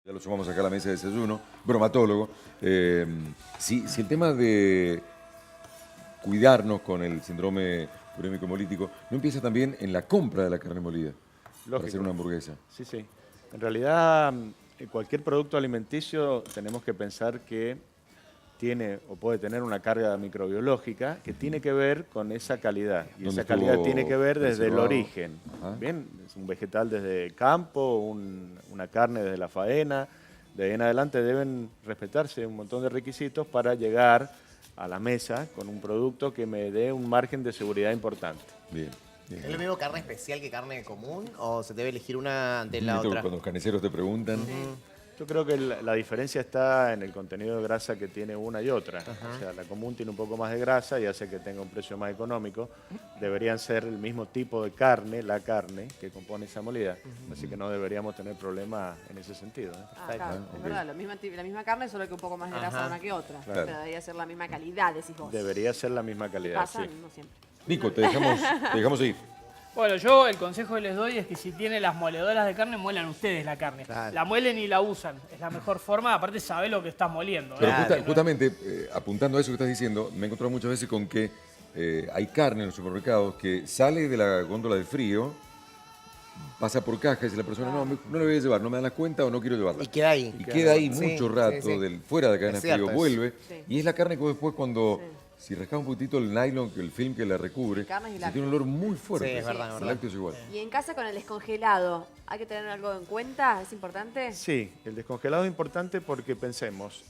Ya lo sumamos acá a la mesa de desayuno, bromatólogo. Si el tema de cuidarnos con el síndrome urémico hemolítico no empieza también en la compra de la carne molida para hacer una hamburguesa. Sí, sí. En realidad, en cualquier producto alimenticio tenemos que pensar que tiene o puede tener una carga microbiológica que tiene que ver con esa calidad. Y esa calidad tiene que ver desde el origen. Bien, es un vegetal desde el campo, una carne desde la faena. De ahí en adelante deben respetarse un montón de requisitos para llegar a la mesa con un producto que me dé un margen de seguridad importante. Bien. Bien. ¿Es lo mismo carne especial que carne común o se debe elegir una ante la otra? Cuando los carniceros te preguntan. Yo creo que la diferencia está en el contenido de grasa que tiene una y otra. O sea, la común tiene un poco más de grasa y hace que tenga un precio más económico. Deberían ser el mismo tipo de carne, la carne que compone esa molida. Así que no deberíamos tener problemas en ese sentido. Claro, es verdad, la misma carne, solo que un poco más de grasa una que otra. Claro. Pero debería ser la misma calidad, decís vos. Debería ser la misma calidad, Pasa, sí. no siempre. Nico, te dejamos ir. Bueno, yo el consejo que les doy es que si tienen las moledoras de carne, muelan ustedes la carne. Claro. La muelen y la usan. Es la mejor forma, aparte sabés lo que estás moliendo. Pero Claro. justamente, apuntando a eso que estás diciendo, me he encontrado muchas veces con que hay carne en los supermercados que sale de la góndola de frío, pasa por caja y dice la persona, no le voy a llevar, no me dan la cuenta o no quiero llevarla. Y queda ahí. Y queda ahí Sí, mucho rato sí. fuera de la cadena Es de frío, cierto vuelve. Sí. Y es la carne que vos después cuando, si rascás un poquitito el nylon, el film que la recubre, Carnes y se lácteos. tiene un olor muy fuerte. Sí, es verdad, es El verdad. lácteo es igual. Y en casa con el descongelado, ¿hay que tener algo en cuenta? ¿Es importante? Sí, el descongelado es importante porque pensemos,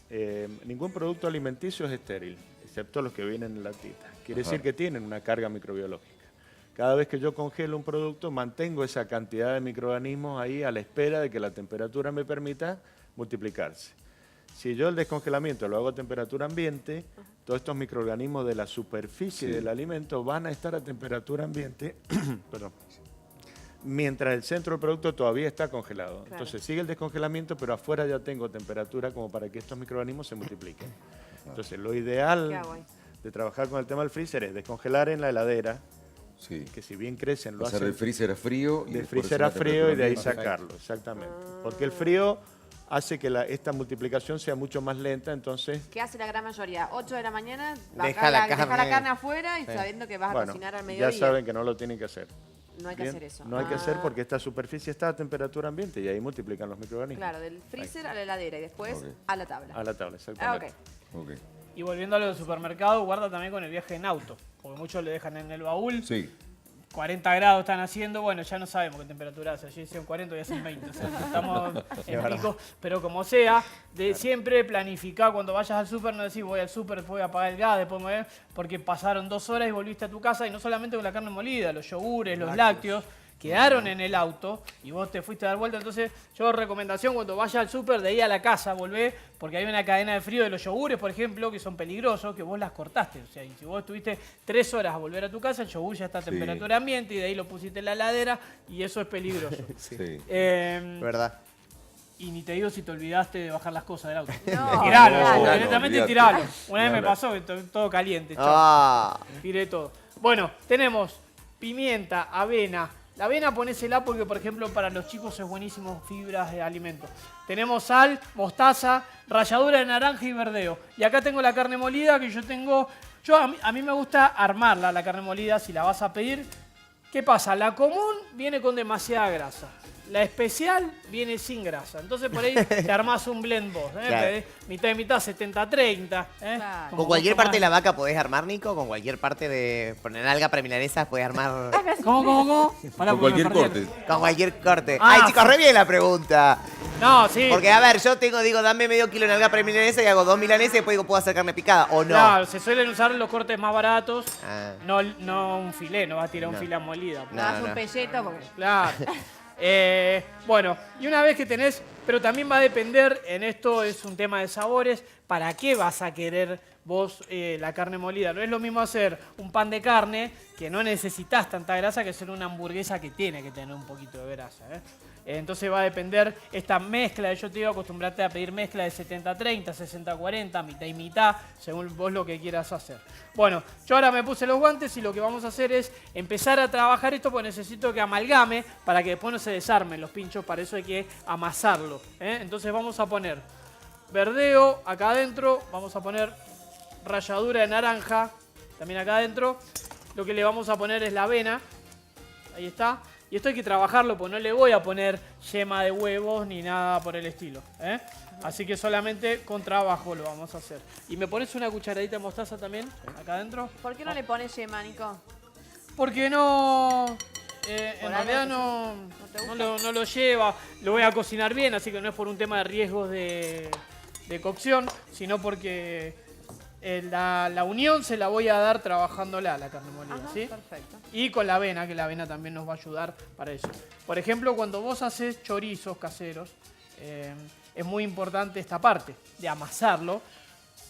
ningún producto alimenticio es estéril, excepto los que vienen en latita. Quiere decir que tienen una carga microbiológica. Cada vez que yo congelo un producto, mantengo esa cantidad de microorganismos ahí a la espera de que la temperatura me permita multiplicarse. Si yo el descongelamiento lo hago a temperatura ambiente, todos estos microorganismos de la superficie del alimento van a estar a temperatura ambiente, perdón, mientras el centro del producto todavía está congelado. Claro. Entonces sigue el descongelamiento, pero afuera ya tengo temperatura como para que estos microorganismos se multipliquen. Entonces lo ideal Qué guay. de trabajar con el tema del freezer es descongelar en la heladera, Sí. que si bien crecen lo Pasar hacen del freezer a frío. de después freezer a hacer la frío y de ahí temperatura sacarlo, exactamente. Porque el frío hace que esta multiplicación sea mucho más lenta, entonces, ¿Qué hace la gran mayoría? 8 de la mañana, Deja la deja la carne. carne afuera y Sí. sabiendo que vas a bueno, cocinar al mediodía. ya saben que no lo tienen que hacer. No hay que Bien, hacer eso. No hay que hacer Ah, porque esta superficie está a temperatura ambiente y ahí multiplican los microorganismos. Claro, del freezer a la heladera y después Ok. a la tabla. A la tabla, Ah, exactamente. ok. Ok. Y volviendo a lo del supermercado, guarda también con el viaje en auto. Porque muchos le dejan en el baúl. Sí. 40 grados están haciendo, bueno, ya no sabemos qué temperatura hace. Ayer hicieron 40 y hacen 20. O sea, estamos en pico. Pero como sea, siempre planificar cuando vayas al súper, no decir voy al súper, después voy a apagar el gas, después me voy porque pasaron 2 horas y volviste a tu casa y no solamente con la carne molida, los yogures, los lácteos. Quedaron en el auto y vos te fuiste a dar vuelta. Entonces, yo recomendación cuando vayas al súper, de ahí a la casa, volvé, porque hay una cadena de frío de los yogures, por ejemplo, que son peligrosos, que vos las cortaste. O sea, y si vos estuviste 3 horas a volver a tu casa, el yogur ya está a Sí. temperatura ambiente y de ahí lo pusiste en la heladera y eso es peligroso. Sí. ¿Verdad? Y ni te digo si te olvidaste de bajar las cosas del auto. No, Tiralo, olvidalo. directamente Olvidate. tiralo. Una vez Ni me hablar. pasó que todo caliente. chao. Ah, Tiré todo. Bueno, tenemos pimienta, avena. La avena ponésela porque, por ejemplo, para los chicos es buenísimo, fibras de alimentos. Tenemos sal, mostaza, ralladura de naranja y verdeo. Y acá tengo la carne molida que yo tengo... A mí me gusta armarla, la carne molida, si la vas a pedir. ¿Qué pasa? La común viene con demasiada grasa. La especial viene sin grasa. Entonces por ahí te armás un blend vos. Claro. Mitad y mitad, 70-30. Claro. Como ¿con cualquier vos parte de tomás. la vaca podés armar, Nico? ¿Con cualquier parte de poner alga para milanesas podés armar? ¿Cómo? Pará, Con porque me cualquier perdí. corte. Con cualquier corte. Ah, Ay, chicos, sí. re bien la pregunta. No, sí. Porque, a ver, yo digo, dame medio kilo en alga para milanesa y hago 2 milanesas y después digo, ¿puedo hacer carne picada o no? Claro, se suelen usar los cortes más baratos. Ah. No un filé, no vas a tirar un No. filé a molida. No, haz no. un pelleto porque... Claro. Bueno, y una vez que tenés, pero también va a depender, en esto es un tema de sabores, ¿para qué vas a querer vos la carne molida? No es lo mismo hacer un pan de carne, que no necesitas tanta grasa, que hacer una hamburguesa que tiene que tener un poquito de grasa. Entonces va a depender esta mezcla. Yo te digo, acostumbrate a pedir mezcla de 70-30, 60-40, mitad y mitad, según vos lo que quieras hacer. Bueno, yo ahora me puse los guantes y lo que vamos a hacer es empezar a trabajar esto porque necesito que amalgame para que después no se desarmen los pinchos, para eso hay que amasarlo. Entonces vamos a poner verdeo acá adentro, vamos a poner ralladura de naranja también acá adentro. Lo que le vamos a poner es la avena, ahí está. Y esto hay que trabajarlo, porque no le voy a poner yema de huevos ni nada por el estilo. Así que solamente con trabajo lo vamos a hacer. ¿Y me pones una cucharadita de mostaza también acá adentro? ¿Por qué no le pones yema, Nico? Porque no... en ¿Por realidad algo no lo lleva. Lo voy a cocinar bien, así que no es por un tema de riesgos de cocción, sino porque la unión se la voy a dar trabajándola, la carne molida. Ajá, ¿sí? perfecto. Y con la avena, que la avena también nos va a ayudar para eso. Por ejemplo, cuando vos haces chorizos caseros, es muy importante esta parte de amasarlo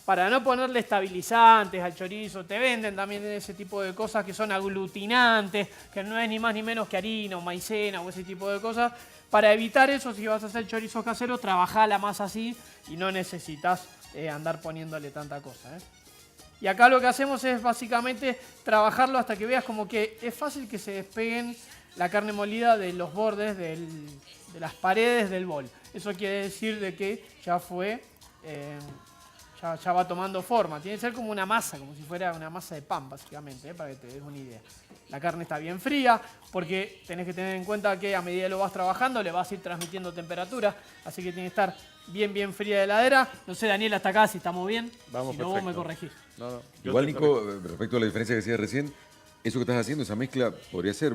para no ponerle estabilizantes al chorizo. Te venden también ese tipo de cosas que son aglutinantes, que no es ni más ni menos que harina o maicena o ese tipo de cosas. Para evitar eso, si vas a hacer chorizos caseros, trabajá la masa así y no necesitas andar poniéndole tanta cosa. Y acá lo que hacemos es básicamente trabajarlo hasta que veas como que es fácil que se despeguen la carne molida de los bordes de las paredes del bol. Eso quiere decir de que ya fue, ya va tomando forma. Tiene que ser como una masa, como si fuera una masa de pan básicamente, para que te des una idea. La carne está bien fría porque tenés que tener en cuenta que a medida que lo vas trabajando le vas a ir transmitiendo temperatura, así que tiene que estar bien fría de heladera. No sé, Daniel, hasta acá si estamos bien. Vamos, si no, vos me corregís. No, Igual, Nico, respecto a la diferencia que decías recién, eso que estás haciendo, esa mezcla, podría ser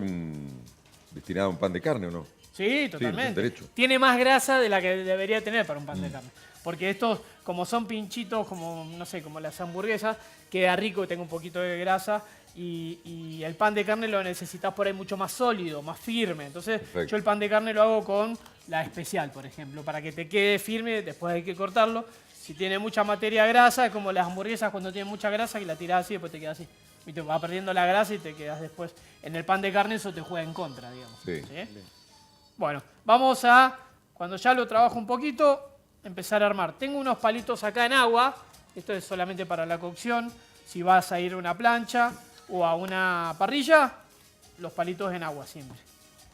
destinada a un pan de carne, ¿o no? Sí, totalmente. derecho. Tiene más grasa de la que debería tener para un pan de carne. Porque estos, como son pinchitos, como, no sé, como las hamburguesas, queda rico que tenga un poquito de grasa. Y el pan de carne lo necesitas por ahí mucho más sólido, más firme. Entonces, Perfecto. yo el pan de carne lo hago con la especial, por ejemplo, para que te quede firme, después hay que cortarlo. Si tiene mucha materia grasa, es como las hamburguesas cuando tienen mucha grasa, que la tirás así y después te queda así. ¿Viste? Va perdiendo la grasa y te quedas después. En el pan de carne eso te juega en contra, digamos. Sí. ¿Sí? Bueno, vamos a, cuando ya lo trabajo un poquito, empezar a armar. Tengo unos palitos acá en agua. Esto es solamente para la cocción. Si vas a ir a una plancha o a una parrilla, los palitos en agua siempre.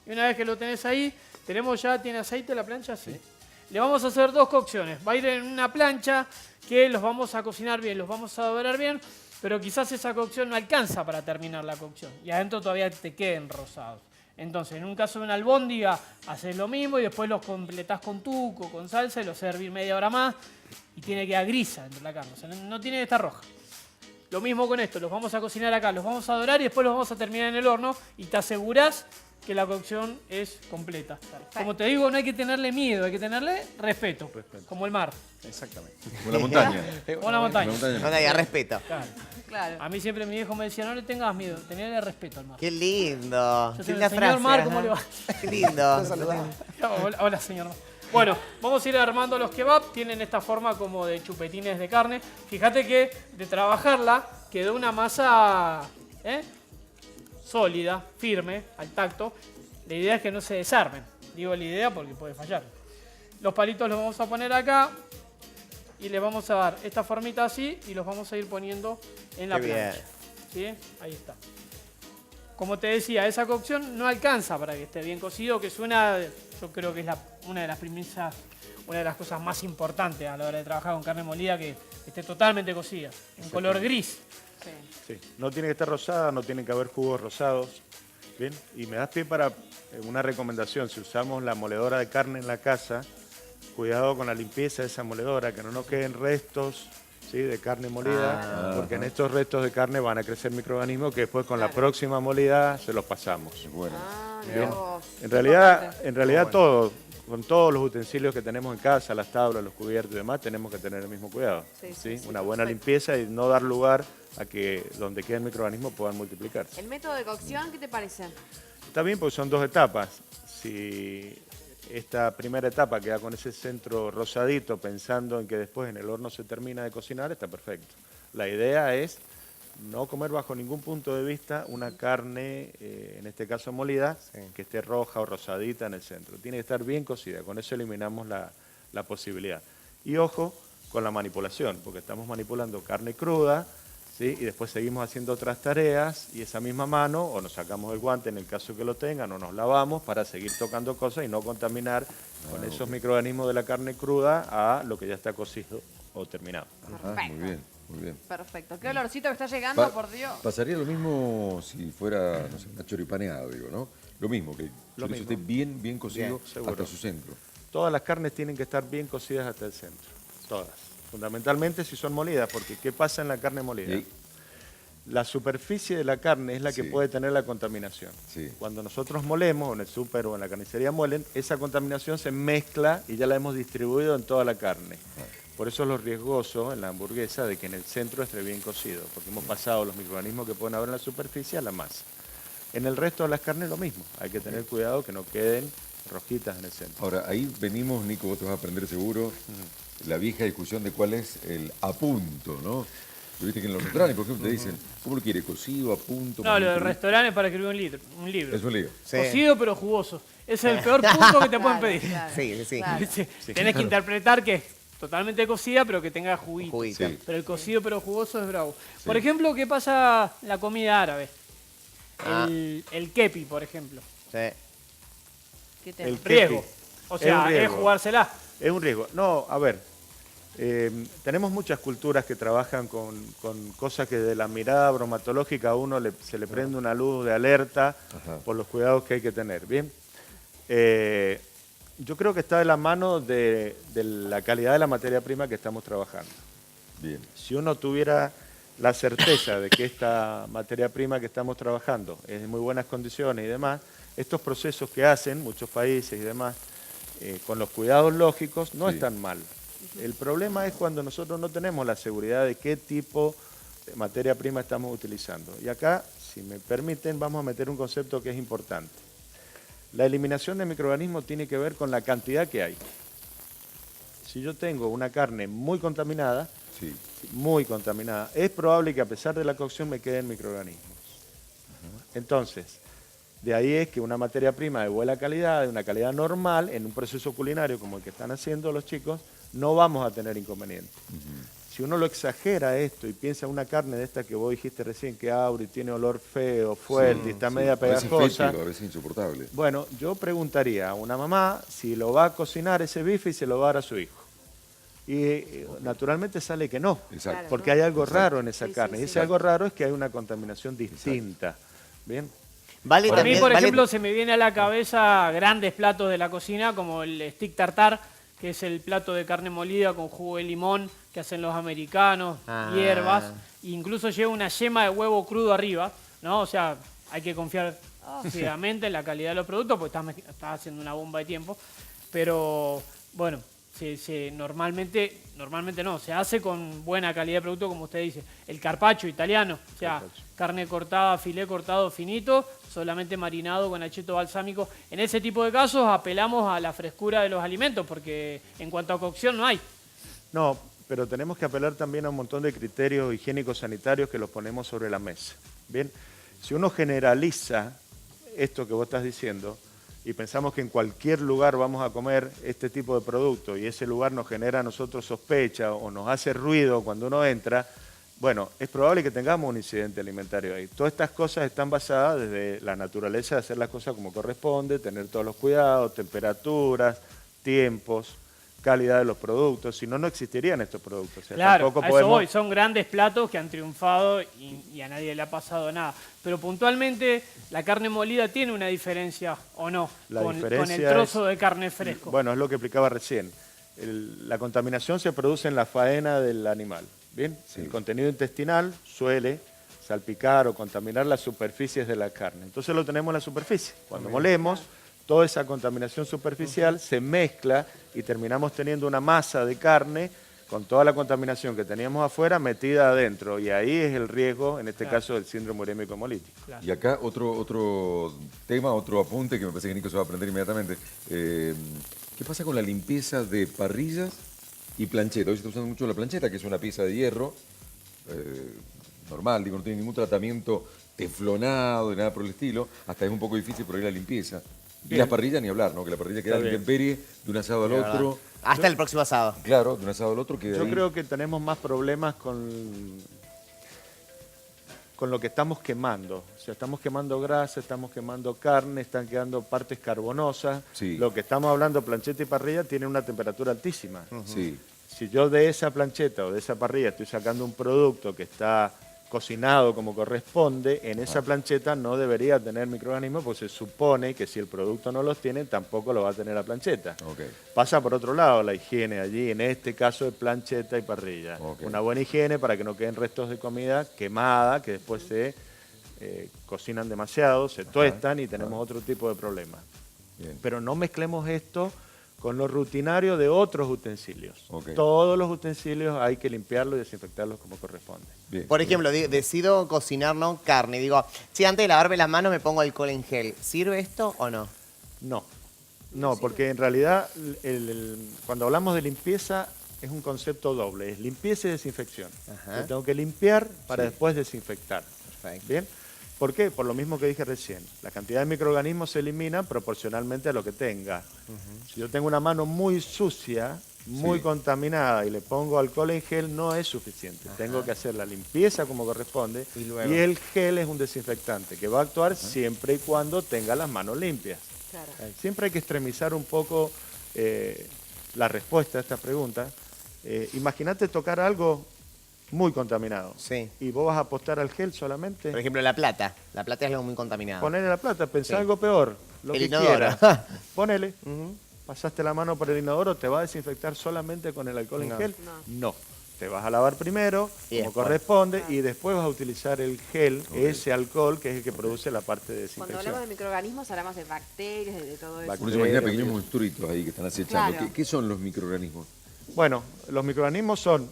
Y una vez que lo tenés ahí, ¿tiene aceite la plancha? Sí. Le vamos a hacer dos cocciones. Va a ir en una plancha que los vamos a cocinar bien, los vamos a dorar bien, pero quizás esa cocción no alcanza para terminar la cocción. Y adentro todavía te queden rosados. Entonces, en un caso de una albóndiga, haces lo mismo y después los completás con tuco, con salsa y los hervís media hora más y tiene que quedar grisa dentro de la carne. O sea, no tiene que estar roja. Lo mismo con esto, los vamos a cocinar acá, los vamos a dorar y después los vamos a terminar en el horno y te asegurás que la cocción es completa. Como te digo, no hay que tenerle miedo, hay que tenerle respeto, como el mar. Exactamente. Como la montaña. O la montaña. No le diga respeto. Claro. Claro. A mí siempre mi viejo me decía, no le tengas miedo, tenerle respeto al mar. Qué lindo. Yo soy Linda el señor frase. Mar, ajá. ¿cómo le va? Qué lindo. Hola, señor Mar. Bueno, vamos a ir armando los kebab. Tienen esta forma como de chupetines de carne. Fíjate que de trabajarla quedó una masa sólida, firme, al tacto. La idea es que no se desarmen. Digo la idea porque puede fallar. Los palitos los vamos a poner acá y les vamos a dar esta formita así y los vamos a ir poniendo en la Qué bien. plancha. ¿Sí? Ahí está. Como te decía, esa cocción no alcanza para que esté bien cocido, que es yo creo que es una de las premisas, una de las cosas más importantes a la hora de trabajar con carne molida, que esté totalmente cocida, en color gris. Sí. Sí. No tiene que estar rosada, no tiene que haber jugos rosados. Bien, y me das pie para una recomendación. Si usamos la moledora de carne en la casa, cuidado con la limpieza de esa moledora, que no nos queden restos, ¿sí?, de carne molida, porque en estos restos de carne van a crecer microorganismos que después con la próxima molida se los pasamos. Bueno. Ah, Bien. mirá vos. En realidad, Importante. todo, con todos los utensilios que tenemos en casa, las tablas, los cubiertos y demás, tenemos que tener el mismo cuidado. Sí, sí, Una buena perfecto. limpieza y no dar lugar a que donde queden microorganismos puedan multiplicarse. ¿El método de cocción qué te parece? Está bien porque son dos etapas. Si esta primera etapa queda con ese centro rosadito pensando en que después en el horno se termina de cocinar, está perfecto. La idea es no comer bajo ningún punto de vista una carne, en este caso molida, que esté roja o rosadita en el centro. Tiene que estar bien cocida, con eso eliminamos la posibilidad. Y ojo con la manipulación, porque estamos manipulando carne cruda, ¿sí? Y después seguimos haciendo otras tareas y esa misma mano, o nos sacamos el guante en el caso que lo tengan, o nos lavamos para seguir tocando cosas y no contaminar con esos microorganismos de la carne cruda a lo que ya está cocido o terminado. Ajá, muy bien, muy bien. Perfecto. Qué olorcito que está llegando, por Dios. Pasaría lo mismo si fuera, no sé, una choripaneada, digo, ¿no? Lo mismo, que el Lo chorizo mismo. esté bien cocido Bien, seguro. hasta su centro. Todas las carnes tienen que estar bien cocidas hasta el centro, todas. Fundamentalmente si son molidas, porque ¿qué pasa en la carne molida? Y- La superficie de la carne es la que Sí. puede tener la contaminación. Sí. Cuando nosotros molemos, o en el súper o en la carnicería muelen, esa contaminación se mezcla y ya la hemos distribuido en toda la carne. Por eso es lo riesgoso en la hamburguesa de que en el centro esté bien cocido, porque hemos pasado los microorganismos que pueden haber en la superficie a la masa. En el resto de las carnes lo mismo, hay que tener cuidado que no queden rojitas en el centro. Ahora, ahí venimos, Nico, vos te vas a aprender seguro, la vieja discusión de cuál es el a punto, ¿no? Pero viste que en los restaurantes, por ejemplo, te dicen, ¿cómo lo quiere? ¿Cocido, a punto? No, lo del restaurante restaurante es para escribir un libro. Es un lío. Sí. Cocido pero jugoso. Ese es el peor punto que te pueden Claro, pedir. claro, Sí, sí. claro. Tenés que interpretar que es totalmente cocida, pero que tenga juguito. Juguito. Sí. Pero el cocido pero jugoso es bravo. Por ejemplo, ¿qué pasa en la comida árabe? Ah. El kepi, por ejemplo. Sí. ¿Qué tema? El Riesgo. kepi. O Es sea, un es riesgo. jugársela. Es un riesgo. No, a ver, tenemos muchas culturas que trabajan con cosas que de la mirada bromatológica a uno se le prende una luz de alerta Ajá. por los cuidados que hay que tener. Bien, yo creo que está de la mano de la calidad de la materia prima que estamos trabajando. Bien. Si uno tuviera la certeza de que esta materia prima que estamos trabajando es de muy buenas condiciones y demás, estos procesos que hacen muchos países y demás, con los cuidados lógicos, no Sí. están mal. El problema es cuando nosotros no tenemos la seguridad de qué tipo de materia prima estamos utilizando. Y acá, si me permiten, vamos a meter un concepto que es importante. La eliminación de microorganismos tiene que ver con la cantidad que hay. Si yo tengo una carne muy contaminada, Sí. es probable que a pesar de la cocción me queden microorganismos. Entonces, de ahí es que una materia prima de buena calidad, de una calidad normal, en un proceso culinario como el que están haciendo los chicos, no vamos a tener inconvenientes. Si uno lo exagera esto y piensa en una carne de esta que vos dijiste recién, que abre y tiene olor feo, fuerte, y está media A veces pegajosa, fétido, a veces insoportable. bueno, yo preguntaría a una mamá si lo va a cocinar ese bife y se lo va a dar a su hijo. Y naturalmente sale que no, Exacto. porque hay algo raro en esa Sí, sí, carne. Y sí. ese algo raro es que hay una contaminación distinta. ¿Bien? Vale A mí, también, por vale- ejemplo, se me viene a la cabeza grandes platos de la cocina, como el stick tartar, que es el plato de carne molida con jugo de limón que hacen los americanos, Ah. hierbas, e incluso lleva una yema de huevo crudo arriba, ¿no? O sea, hay que confiar ciegamente en la calidad de los productos, porque estás haciendo una bomba de tiempo. Pero, bueno, normalmente no, se hace con buena calidad de producto, como usted dice. El carpaccio italiano, o sea, Carpaccio. carne cortada, filé cortado finito, solamente marinado con acheto balsámico. En ese tipo de casos apelamos a la frescura de los alimentos, porque en cuanto a cocción no hay. No, pero tenemos que apelar también a un montón de criterios higiénicos sanitarios que los ponemos sobre la mesa. Bien, si uno generaliza esto que vos estás diciendo y pensamos que en cualquier lugar vamos a comer este tipo de producto y ese lugar nos genera a nosotros sospecha o nos hace ruido cuando uno entra, bueno, es probable que tengamos un incidente alimentario ahí. Todas estas cosas están basadas desde la naturaleza de hacer las cosas como corresponde, tener todos los cuidados, temperaturas, tiempos, calidad de los productos, si no, no existirían estos productos. O sea, Claro, tampoco a eso podemos... voy. Son grandes platos que han triunfado y a nadie le ha pasado nada. Pero puntualmente, ¿la carne molida tiene una diferencia o no La con el diferencia trozo es- de carne fresco? Bueno, es lo que explicaba recién. La contaminación se produce en la faena del animal. ¿Bien? Sí. El contenido intestinal suele salpicar o contaminar las superficies de la carne. Entonces lo tenemos en la superficie. Cuando molemos, toda esa contaminación superficial se mezcla y terminamos teniendo una masa de carne con toda la contaminación que teníamos afuera metida adentro. Y ahí es el riesgo, en este caso, del síndrome urémico hemolítico. Claro. Y acá otro tema, otro apunte que me parece que Nico se va a aprender inmediatamente. ¿Qué pasa con la limpieza de parrillas y plancheta? Hoy se está usando mucho la plancheta, que es una pieza de hierro normal, digo, no tiene ningún tratamiento teflonado, ni nada por el estilo, hasta es un poco difícil por ahí la limpieza. Y las parrillas ni hablar, ¿no? Que la parrilla queda Está en bien. intemperie de un asado al otro. Hasta el próximo asado. Claro, de un asado al otro queda Yo ahí. creo que tenemos más problemas con lo que estamos quemando. O sea, estamos quemando grasa, estamos quemando carne, están quedando partes carbonosas. Sí. Lo que estamos hablando, plancheta y parrilla, tienen una temperatura altísima. Sí. Si yo de esa plancheta o de esa parrilla estoy sacando un producto que está cocinado como corresponde, en esa plancheta no debería tener microorganismos, porque se supone que si el producto no los tiene, tampoco lo va a tener la plancheta. Ok. Pasa por otro lado la higiene allí, en este caso de plancheta y parrilla. Ok. Una buena higiene para que no queden restos de comida quemada, que después se cocinan demasiado, se tuestan y tenemos otro tipo de problemas. Bien. Pero no mezclemos esto con lo rutinario de otros utensilios. Ok. Todos los utensilios hay que limpiarlos y desinfectarlos como corresponde. Bien. Por ejemplo, decido cocinar ¿no? carne. Digo, si antes de lavarme las manos me pongo alcohol en gel. ¿Sirve esto o no? No, porque en realidad cuando hablamos de limpieza es un concepto doble, es limpieza y desinfección. Ajá. Yo tengo que limpiar para Sí. después desinfectar. Perfecto. ¿Bien? ¿Por qué? Por lo mismo que dije recién. La cantidad de microorganismos se elimina proporcionalmente a lo que tenga. Si yo tengo una mano muy sucia, muy Sí. contaminada y le pongo alcohol en gel, no es suficiente. Tengo que hacer la limpieza como corresponde Y luego. el gel es un desinfectante que va a actuar siempre y cuando tenga las manos limpias. Claro. Siempre hay que extremizar un poco la respuesta a esta pregunta. Imagínate tocar algo muy contaminado. Sí. Y vos vas a apostar al gel solamente. Por ejemplo, la plata. La plata es algo muy contaminado. Ponerle la plata, pensá Sí. algo peor, lo El que inodoro. quieras. Ponele. Ujú. Pasaste la mano por el inodoro, ¿te va a desinfectar solamente con el alcohol en No. gel? No. No. Te vas a lavar primero, Y como después. corresponde, y después vas a utilizar el gel, ese alcohol que es el que produce la parte de Cuando desinfección. hablamos de microorganismos hablamos de bacterias, de todo eso. Uno se imagina Bacterias, pequeños virus. monstruitos ahí que están acechando. Claro. ¿Qué son los microorganismos? Bueno, los microorganismos son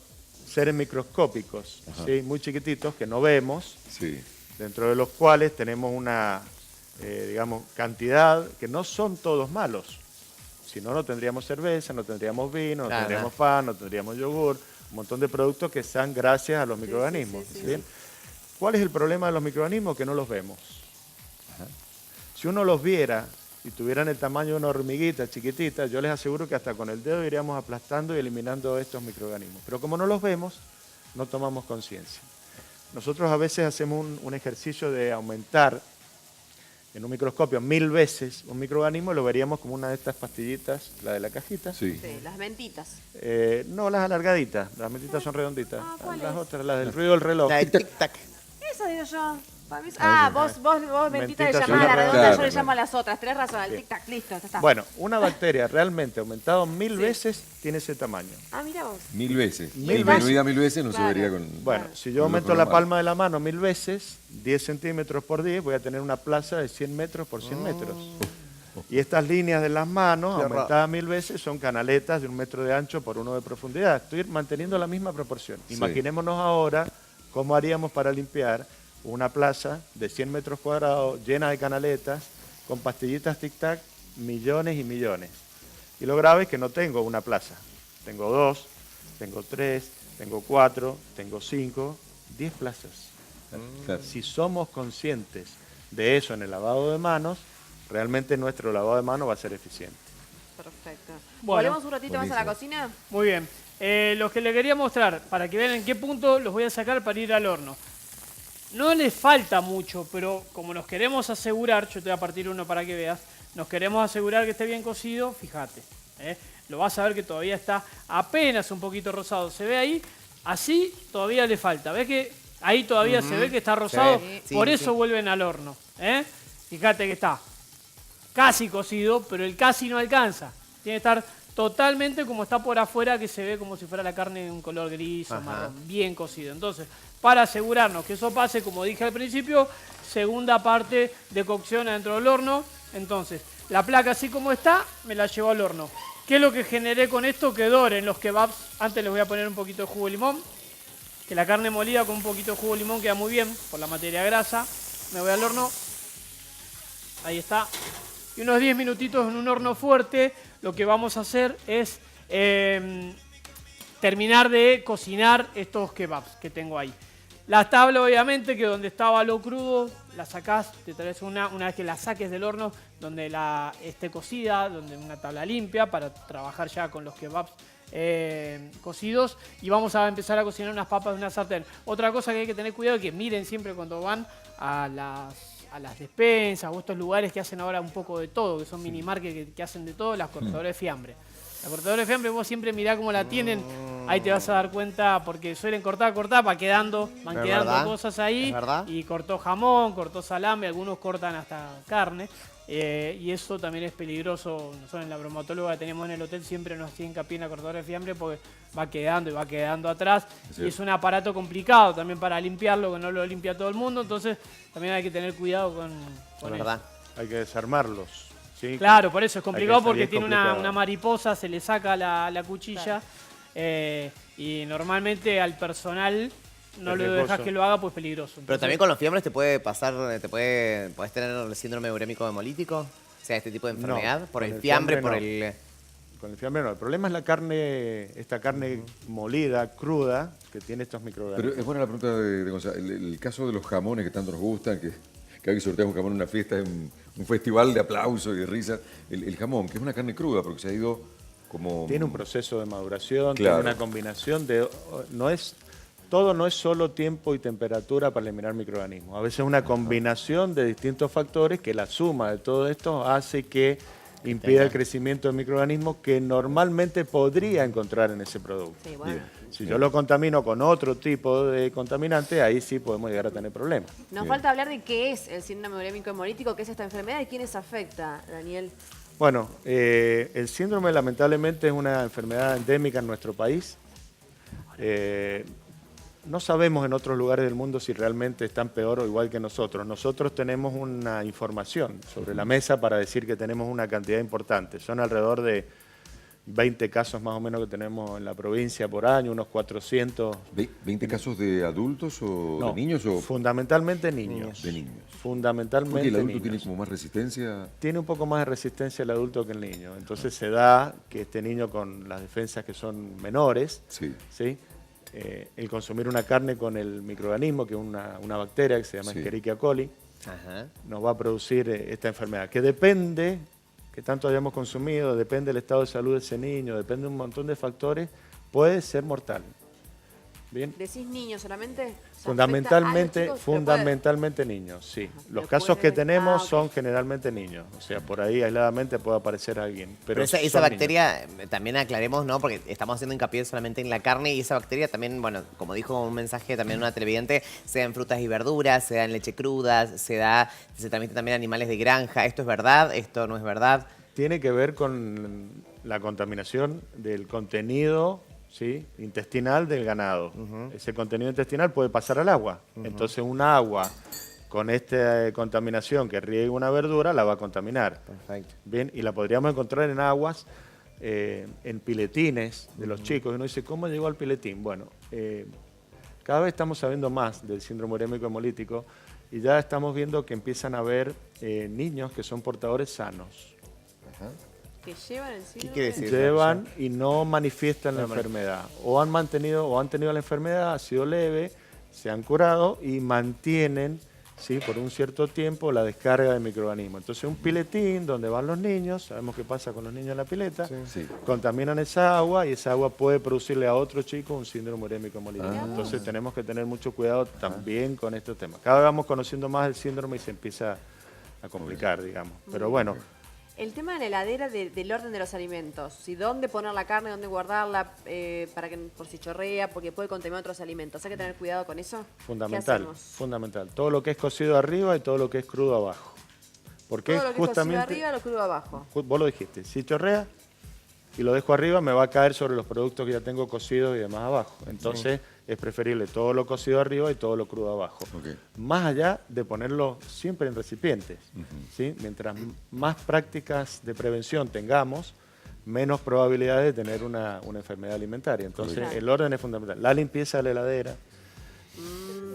seres microscópicos, ¿sí? Muy chiquititos que no vemos, Sí. dentro de los cuales tenemos una, digamos, cantidad que no son todos malos. Si no, no tendríamos cerveza, no tendríamos vino, no Claro. tendríamos pan, no tendríamos yogur, un montón de productos que están gracias a los Sí, microorganismos. sí, sí, sí, ¿Bien? ¿Cuál es el problema de los microorganismos? Que no los vemos. Si uno los viera y tuvieran el tamaño de una hormiguita chiquitita, yo les aseguro que hasta con el dedo iríamos aplastando y eliminando estos microorganismos. Pero como no los vemos, no tomamos conciencia. Nosotros a veces hacemos un ejercicio de aumentar en un microscopio 1000 veces un microorganismo, lo veríamos como una de estas pastillitas, la de la cajita. Sí. Sí, las mentitas. No las alargaditas, las mentitas son redonditas. Ah, ¿cuál Las es? otras, las del ruido del reloj. La de tic-tac. Eso digo yo. Para mí vos mentita Mentita le son llamás a la las redonda, redondas. yo le llamo a las otras. Tenés razón, el Bien. tic-tac, listo, ya está. Bueno, una bacteria realmente aumentado 1000 Sí. veces tiene ese tamaño. Ah, mira vos. 1000 veces. Mil Disminuida 1000 veces no Claro. se vería con. Bueno, Claro. si yo Con lo aumento la normal. palma de la mano 1000 veces, 10 centímetros por 10, voy a tener una plaza de 100 metros por 100 metros. Y estas líneas de las manos, Qué aumentadas 1000 veces, son canaletas de 1 metro de ancho por 1 de profundidad. Estoy manteniendo la misma proporción. Sí. Imaginémonos ahora cómo haríamos para limpiar una plaza de 100 metros cuadrados llena de canaletas, con pastillitas tic-tac, millones y millones. Y lo grave es que no tengo una plaza. Tengo 2, tengo 3, tengo 4, tengo 5, 10 plazas. Claro. Si somos conscientes de eso en el lavado de manos, realmente nuestro lavado de manos va a ser eficiente. Perfecto. Bueno, ¿Volvemos un ratito más a la buenísimo. cocina? Muy bien. Los que le quería mostrar, para que vean en qué punto los voy a sacar para ir al horno. No les falta mucho, pero como nos queremos asegurar, yo te voy a partir uno para que veas, nos queremos asegurar que esté bien cocido, fíjate. Lo vas a ver que todavía está apenas un poquito rosado. ¿Se ve ahí? Así todavía le falta. ¿Ves que ahí todavía se ve que está rosado? ve. Sí, Por sí. eso vuelven al horno. Fíjate que está casi cocido, pero el casi no alcanza. Tiene que estar totalmente como está por afuera, que se ve como si fuera la carne de un color gris o marrón, bien cocido. Entonces, para asegurarnos que eso pase, como dije al principio, segunda parte de cocción adentro del horno. Entonces, la placa así como está, me la llevo al horno. ¿Qué es lo que generé con esto? Que doren los kebabs. Antes les voy a poner un poquito de jugo de limón, que la carne molida con un poquito de jugo de limón queda muy bien por la materia grasa. Me voy al horno. Ahí está. Y unos 10 minutitos en un horno fuerte, lo que vamos a hacer es terminar de cocinar estos kebabs que tengo ahí. La tabla, obviamente, que donde estaba lo crudo, la sacás, te traes una vez que la saques del horno, donde la esté cocida, donde una tabla limpia, para trabajar ya con los kebabs cocidos. Y vamos a empezar a cocinar unas papas de una sartén. Otra cosa que hay que tener cuidado es que miren siempre cuando van a las despensas o estos lugares que hacen ahora un poco de todo, que son mini market que hacen de todo, las cortadoras de fiambre. La cortadora de fiambre vos siempre mirá cómo la tienen, ahí te vas a dar cuenta porque suelen cortar, van quedando verdad, cosas ahí. es verdad. Y cortó jamón, cortó salame, algunos cortan hasta carne. Y eso también es peligroso. Nosotros en la bromatóloga que teníamos en el hotel siempre nos hacía hincapié en la cortadora de fiambre porque va quedando y va quedando atrás. Sí. Y es un aparato complicado también para limpiarlo, que no lo limpia todo el mundo. Entonces también hay que tener cuidado con Es eso. verdad. Hay que desarmarlos. ¿sí? Claro, por eso es complicado Hay que porque salir tiene complicado. una mariposa, se le saca la cuchilla y normalmente al personal no Es lo dejas riesgoso. que lo haga, pues es peligroso. Pero Entonces, también con los fiambres te puede pasar, podés tener el síndrome urémico hemolítico, o sea, este tipo de No, enfermedad, por con el el fiambre, fiambre por no. el... Con el fiambre no. El problema es la carne, esta carne molida, cruda, que tiene estos Pero microorganismos. es buena la pregunta de Gonzalo. El caso de los jamones que tanto nos gustan, que hay que sortear un jamón en una fiesta, es un festival de aplausos y de risas. El jamón, que es una carne cruda, porque se ha ido como... Tiene un proceso de maduración, Claro. tiene una combinación de... Todo no es solo tiempo y temperatura para eliminar microorganismos. A veces es una combinación de distintos factores que la suma de todo esto hace que impida el crecimiento de microorganismos que normalmente podría encontrar en ese producto. Sí, bueno. Bien. Si yo lo contamino con otro tipo de contaminante, ahí sí podemos llegar a tener problemas. Nos Bien. falta hablar de qué es el síndrome urémico hemolítico, qué es esta enfermedad y quiénes afecta, Daniel. Bueno, el síndrome lamentablemente es una enfermedad endémica en nuestro país. No sabemos en otros lugares del mundo si realmente están peor o igual que nosotros. Nosotros tenemos una información sobre la mesa para decir que tenemos una cantidad importante. Son alrededor de 20 casos más o menos que tenemos en la provincia por año, unos 400. ¿20 casos de adultos o No, de niños? O fundamentalmente niños. de niños. Fundamentalmente Porque el adulto niños. tiene como más resistencia. Tiene un poco más de resistencia el adulto que el niño. Entonces se da que este niño con las defensas que son menores, Sí. ¿sí? El consumir una carne con el microorganismo, que es una bacteria que se llama Sí. Escherichia coli, Ajá. nos va a producir esta enfermedad, que depende, que tanto hayamos consumido, depende del estado de salud de ese niño, depende de un montón de factores, puede ser mortal. ¿Bien? ¿Decís niños solamente? O sea, Fundamentalmente, afecta a los chicos, fundamentalmente niños, sí. Los Después casos que de- tenemos ok. son generalmente niños. O sea, por ahí aisladamente puede aparecer alguien. Pero, Pero esa son bacteria, también aclaremos, ¿no? Porque estamos haciendo hincapié solamente en la carne y esa bacteria también, bueno, como dijo un mensaje también una televidente, se da en frutas y verduras, se da en leche cruda, se transmite también en animales de granja. ¿Esto es verdad? ¿Esto no es verdad? niños. Tiene que ver con la contaminación del contenido, ¿sí?, intestinal del ganado. Ese contenido intestinal puede pasar al agua. Entonces un agua con esta contaminación que riegue una verdura la va a contaminar. Perfecto. Bien, y la podríamos encontrar en aguas, en piletines de los chicos. Y uno dice, ¿cómo llegó al piletín? Bueno, cada vez estamos sabiendo más del síndrome urémico hemolítico y ya estamos viendo que empiezan a haber niños que son portadores sanos. que llevan el síndrome. quiere decir? Llevan y no manifiestan la No enfermedad. O han tenido la enfermedad, ha sido leve, se han curado y mantienen, ¿sí?, por un cierto tiempo la descarga de microorganismos. Entonces un piletín donde van los niños, sabemos qué pasa con los niños en la pileta, Sí. contaminan esa agua y esa agua puede producirle a otro chico un síndrome urémico hemolítico. Ah. Entonces tenemos que tener mucho cuidado también con estos temas. Cada vez vamos conociendo más el síndrome y se empieza a complicar, digamos. Pero bueno, El tema de la heladera del orden de los alimentos. Si dónde poner la carne, dónde guardarla, para que por si chorrea, porque puede contaminar otros alimentos. ¿Hay que tener cuidado con eso? fundamental, ¿Qué hacemos? fundamental. Todo lo que es cocido arriba y todo lo que es crudo abajo. Porque Todo lo que es cocido justamente, arriba, lo crudo abajo. vos lo dijiste, si chorrea y lo dejo arriba, me va a caer sobre los productos que ya tengo cocidos y demás abajo. Entonces es preferible todo lo cocido arriba y todo lo crudo abajo. Ok. Más allá de ponerlo siempre en recipientes. ¿Sí? Mientras más prácticas de prevención tengamos, menos probabilidades de tener una enfermedad alimentaria. Entonces Correcto. el orden es fundamental. La limpieza de la heladera,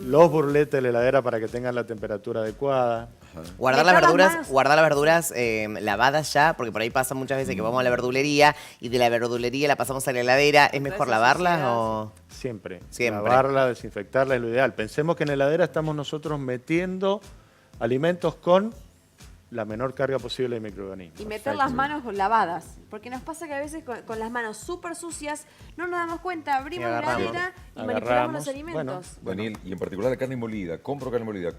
los burletes de la heladera para que tengan la temperatura adecuada. Guardar las Meter las verduras, manos. guardar las verduras lavadas ya, porque por ahí pasa muchas veces que vamos a la verdulería y de la verdulería la pasamos a la heladera. ¿Es mejor esa lavarlas suciedad. o...? Siempre. Siempre. Lavarla, desinfectarla es lo ideal. Pensemos que en la heladera estamos nosotros metiendo alimentos con la menor carga posible de microorganismos. Y meter las manos lavadas. Porque nos pasa que a veces con las manos súper sucias no nos damos cuenta, abrimos la agarramos. heladera y Agarramos. manipulamos los Bueno, alimentos. Daniel, y en particular la carne molida, compro carne molida.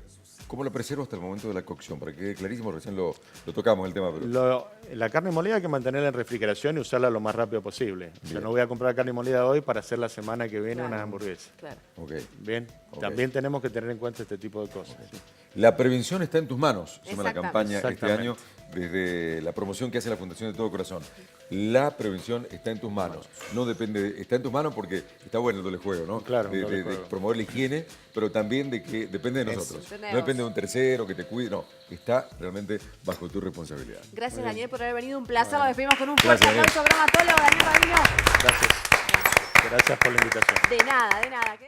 ¿Cómo la preservo hasta el momento de la cocción? Para que quede clarísimo, recién lo tocamos el tema, pero... La carne molida hay que mantenerla en refrigeración y usarla lo más rápido posible. O sea, no voy a comprar carne molida hoy para hacer la semana que viene Claro. unas hamburguesas. Claro. Ok. Bien, Ok. también tenemos que tener en cuenta este tipo de cosas. ¿sí? La prevención está en tus manos, se llama la Exactamente. campaña este Exactamente. año, desde la promoción que hace la Fundación de Todo Corazón. La prevención está en tus manos. No depende, está en tus manos porque está bueno el doble juego, ¿no? Claro, un doble De juego. promover la higiene, pero también de que depende de Eso. nosotros. Depende de No vos. depende de un tercero que te cuide, no. Está realmente bajo tu responsabilidad. Gracias, Daniel, por haber venido. Un placer. Nos despedimos con un fuerte Gracias, aplauso. Bromatólogo, Daniel Rabino. Gracias. Gracias por la invitación. De nada, de nada.